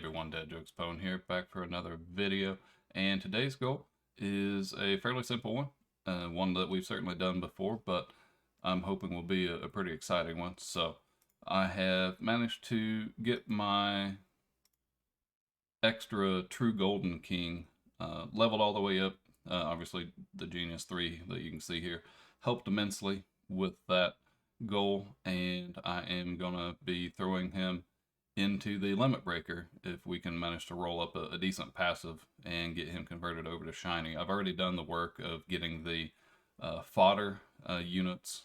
everyone, Dad Jokes Pwn here, back for another video. And today's goal is a fairly simple one, one that we've certainly done before, but I'm hoping will be a pretty exciting one. So I have managed to get my extra True Golden King leveled all the way up. Obviously, the Genius 3 that you can see here helped immensely with that goal, and I am going to be throwing him into the limit breaker if we can manage to roll up a decent passive and get him converted over to shiny. I've already done the work of getting the fodder units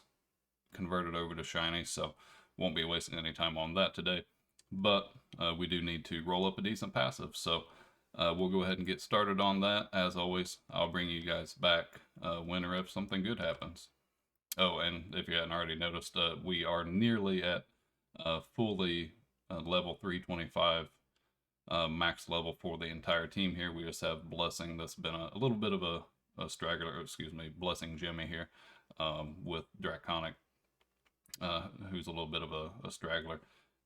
converted over to shiny, so won't be wasting any time on that today. But we do need to roll up a decent passive, so we'll go ahead and get started on that. As always, I'll bring you guys back when or if something good happens. Oh, and if you hadn't already noticed, we are nearly at fully level 325 max level for the entire team here. We just have Blessing that's been a little bit of a straggler, excuse me, Blessing Jimmy here with Draconic, who's a little bit of a straggler.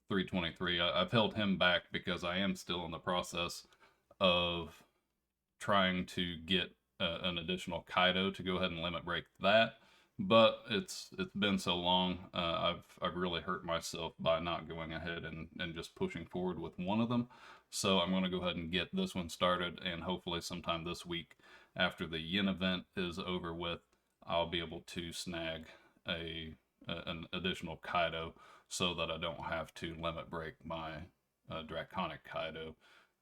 323. I've held him back because I am still in the process of trying to get an additional Kaido to go ahead and limit break that. But it's been so long, I've really hurt myself by not going ahead and just pushing forward with one of them. So I'm going to go ahead and get this one started, and hopefully sometime this week after the Yin event is over with, I'll be able to snag an additional Kaido so that I don't have to limit break my Draconic Kaido.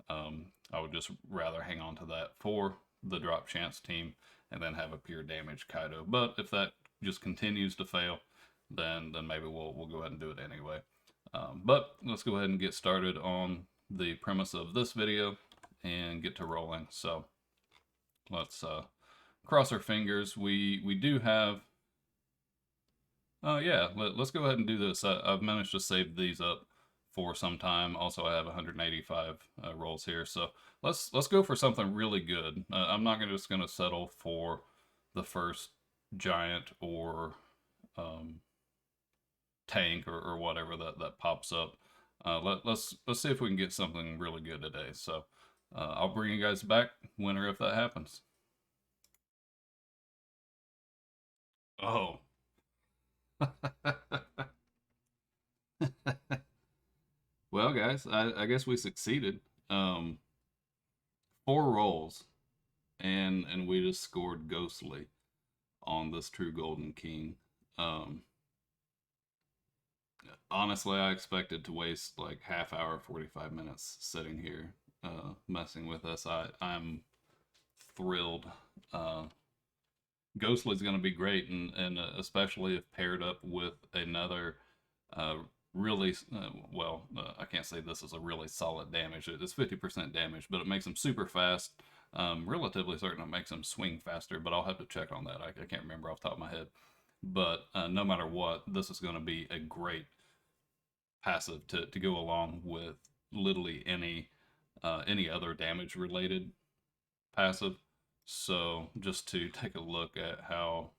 I would just rather hang on to that for the drop chance team and then have a pure damage Kaido. But if that just continues to fail, then maybe we'll go ahead and do it anyway. But let's go ahead and get started on the premise of this video and get to rolling. So let's cross our fingers. We do have yeah, let's go ahead and do this. I've managed to save these up for some time. Also, I have 185 rolls here, so let's go for something really good. I'm not just going to settle for the first giant or tank or whatever that pops up. Let's see if we can get something really good today. So I'll bring you guys back when or if that happens. Oh. Well, guys, I guess we succeeded. 4 rolls, and we just scored ghostly on this True Golden King. Honestly, I expected to waste like half hour, 45 minutes sitting here messing with us. I'm thrilled. Ghostly's going to be great, and especially if paired up with another really, I can't say this is a really solid damage. It's 50% damage, but it makes him super fast. Relatively certain it makes him swing faster, but I'll have to check on that. I can't remember off the top of my head. But no matter what, this is going to be a great passive to go along with literally any other damage related passive. So just to take a look at how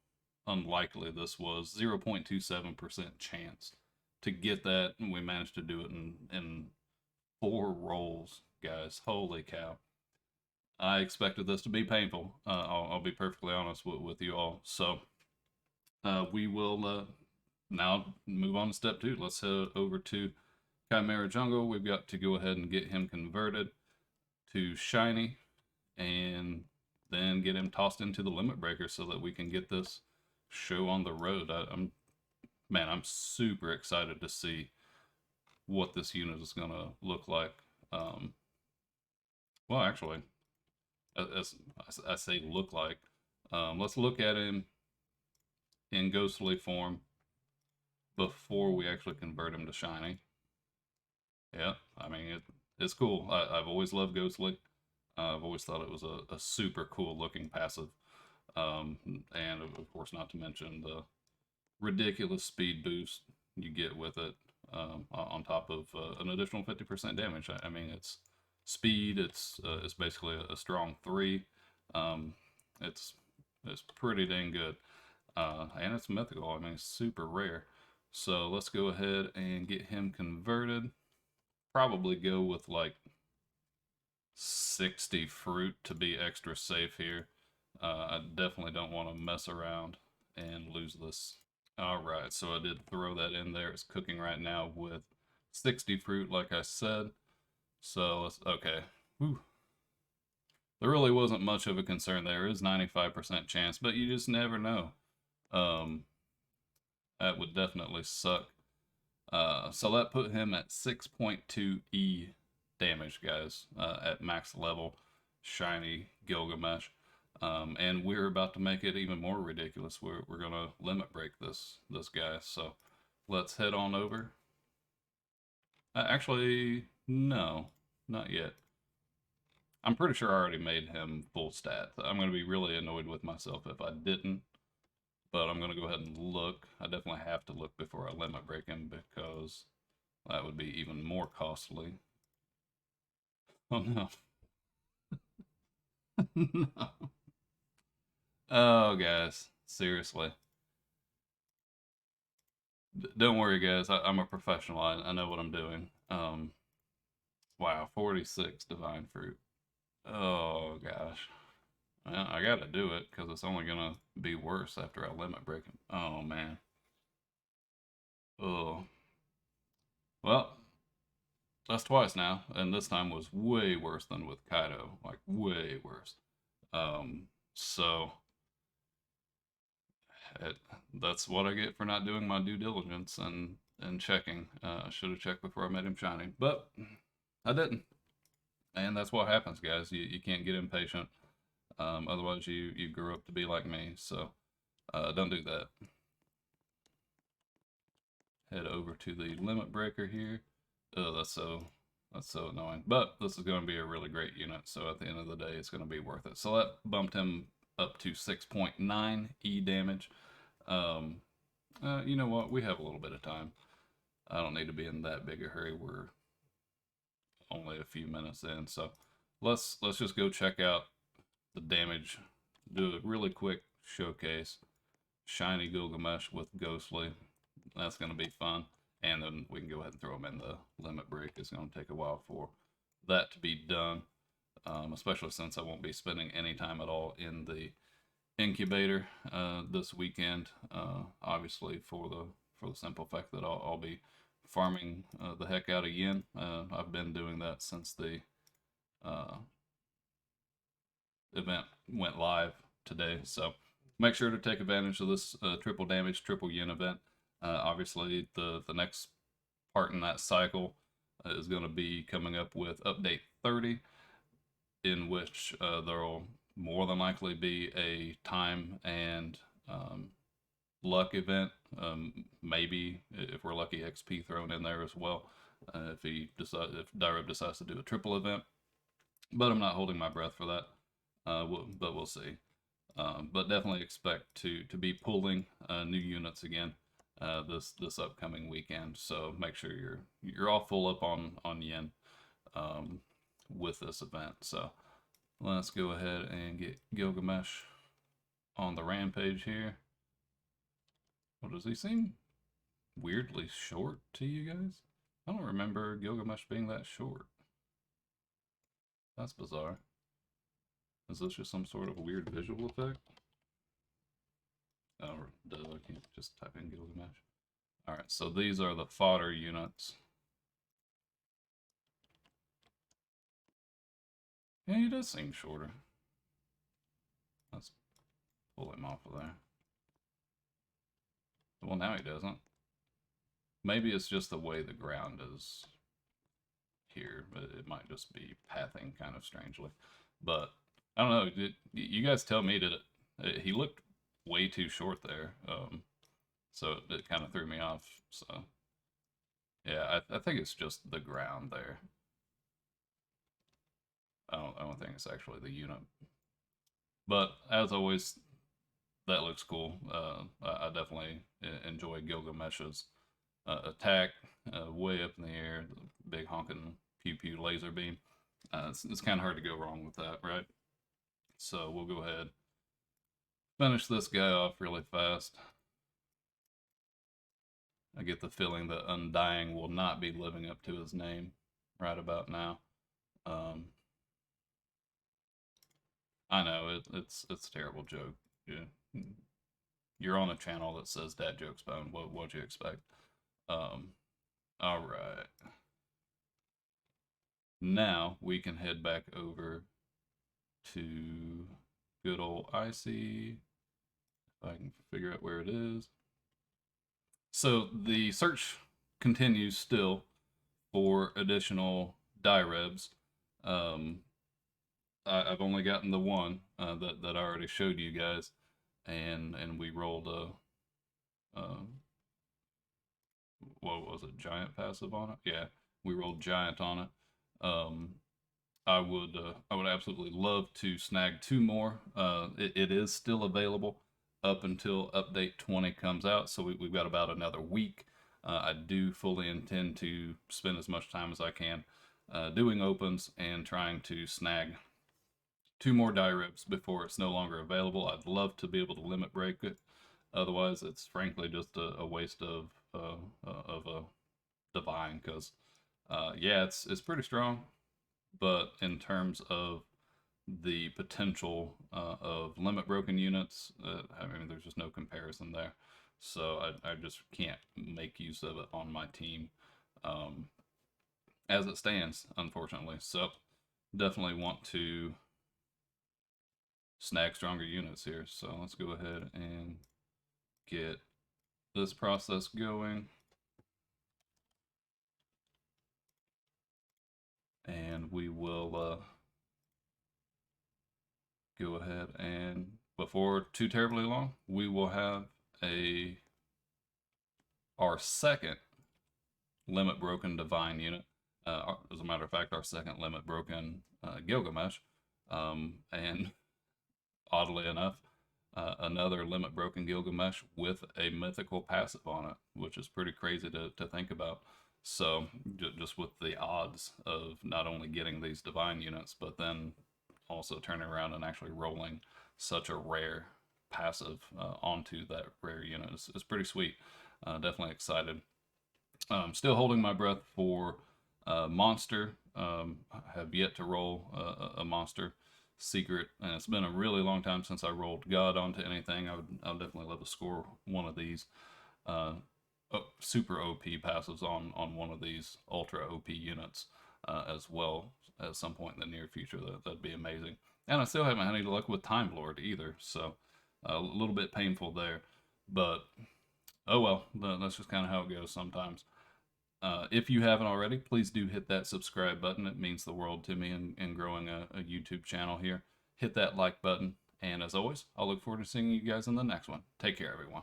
unlikely this was, 0.27% chance to get that, and we managed to do it in 4 rolls, guys. Holy cow. I expected this to be painful. I'll be perfectly honest with you all. So we will now move on to step 2. Let's head over to Chimera Jungle. We've got to go ahead and get him converted to shiny and then get him tossed into the limit breaker so that we can get this show on the road. I'm super excited to see what this unit is going to look like. Well, actually, as I say look like, let's look at him in ghostly form before we actually convert him to shiny. Yeah, I mean, it's cool. I've always loved ghostly. I've always thought it was a super cool looking passive. And of course, not to mention the ridiculous speed boost you get with it on top of an additional 50% damage. I mean, it's speed. It's basically a strong 3. It's pretty dang good, and it's mythical. I mean, it's super rare. So let's go ahead and get him converted. Probably go with like 60 fruit to be extra safe here. I definitely don't want to mess around and lose this. All right, so I did throw that in there. It's cooking right now with 60 fruit, like I said. So let's, okay. Whew. There really wasn't much of a concern there. It is 95% chance, but you just never know. Um, that would definitely suck. So that put him at 6.2 E damage, guys, at max level. Shiny Gilgamesh. And we're about to make it even more ridiculous. We're gonna limit break this guy. So let's head on over. Actually, no, not yet. I'm pretty sure I already made him full stat. I'm gonna be really annoyed with myself if I didn't. But I'm gonna go ahead and look. I definitely have to look before I limit break him because that would be even more costly. Oh no. No. Oh, guys, seriously. Don't worry, guys. I'm a professional. I know what I'm doing. Wow, 46 divine fruit. Oh gosh. Well, I gotta do it because it's only gonna be worse after I limit break him. Oh man. Oh. Well, that's twice now, and this time was way worse than with Kaido. Like way worse. So it, that's what I get for not doing my due diligence and checking. I should have checked before I made him shiny, but I didn't. And that's what happens, guys. You can't get impatient. Otherwise, you grew up to be like me. So don't do that. Head over to the limit breaker here. Oh, that's so annoying. But this is going to be a really great unit. So at the end of the day, it's going to be worth it. So that bumped him up to 6.9 E damage. You know what? We have a little bit of time. I don't need to be in that big a hurry. We're only a few minutes in, so let's just go check out the damage. Do a really quick showcase. Shiny Gilgamesh with Ghostly. That's going to be fun. And then we can go ahead and throw them in the limit break. It's going to take a while for that to be done, especially since I won't be spending any time at all in the incubator this weekend. Obviously, for the simple fact that I'll be farming the heck out of yen. I've been doing that since the uh, event went live today. So make sure to take advantage of this triple damage, triple yen event. Obviously, the next part in that cycle is going to be coming up with update 30, in which there'll more than likely be a time and luck event. Maybe if we're lucky, XP thrown in there as well. If Direb decides to do a triple event, but I'm not holding my breath for that. But we'll see. But definitely expect to be pulling new units again this upcoming weekend. So make sure you're all full up on yen with this event. So let's go ahead and get Gilgamesh on the rampage here. What does he seem weirdly short to you guys? I don't remember Gilgamesh being that short. That's bizarre. Is this just some sort of weird visual effect? Oh, duh, I can't just type in Gilgamesh. Alright, so these are the fodder units. Yeah, he does seem shorter. Let's pull him off of there. Well, now he doesn't. Maybe it's just the way the ground is here, but it might just be pathing kind of strangely. But I don't know. You guys tell me, did it? He looked way too short there, so it kind of threw me off. So yeah, I think it's just the ground there. I don't think it's actually the unit. But as always, that looks cool. I definitely enjoy Gilgamesh's attack, way up in the air, the big honking pew pew laser beam. It's kind of hard to go wrong with that, right? So we'll go ahead, finish this guy off really fast. I get the feeling that Undying will not be living up to his name right about now. I know it's a terrible joke. Yeah. You're on a channel that says dad jokes, Bone. What'd you expect? Um, all right. Now we can head back over to good old Icy. If I can figure out where it is. So the search continues still for additional direbs. Um, I've only gotten the one that I already showed you guys, and we rolled a what was it, giant passive on it? Yeah, we rolled giant on it. Um, I would absolutely love to snag two more. It is still available up until update 20 comes out, so we've got about another week. I do fully intend to spend as much time as I can doing opens and trying to snag two more die rips before it's no longer available. I'd love to be able to limit break it. Otherwise, it's frankly just a waste of a divine because yeah, it's pretty strong, but in terms of the potential of limit broken units, I mean, there's just no comparison there. So I just can't make use of it on my team um, as it stands, unfortunately. So definitely want to snag stronger units here. So let's go ahead and get this process going. And we will go ahead and before too terribly long, we will have a our second limit broken divine unit. As a matter of fact, our second limit broken Gilgamesh, and oddly enough, another limit broken Gilgamesh with a mythical passive on it, which is pretty crazy to think about. So just with the odds of not only getting these divine units, but then also turning around and actually rolling such a rare passive onto that rare unit is pretty sweet. Definitely excited. Still holding my breath for monster. I have yet to roll a monster secret, and it's been a really long time since I rolled God onto anything. I would definitely love to score one of these super OP passives on one of these ultra OP units as well at some point in the near future. That'd be amazing. And I still haven't had any luck with Time Lord either, so a little bit painful there. But oh well, that's just kind of how it goes sometimes. If you haven't already, please do hit that subscribe button. It means the world to me in growing a YouTube channel here. Hit that like button. And as always, I'll look forward to seeing you guys in the next one. Take care, everyone.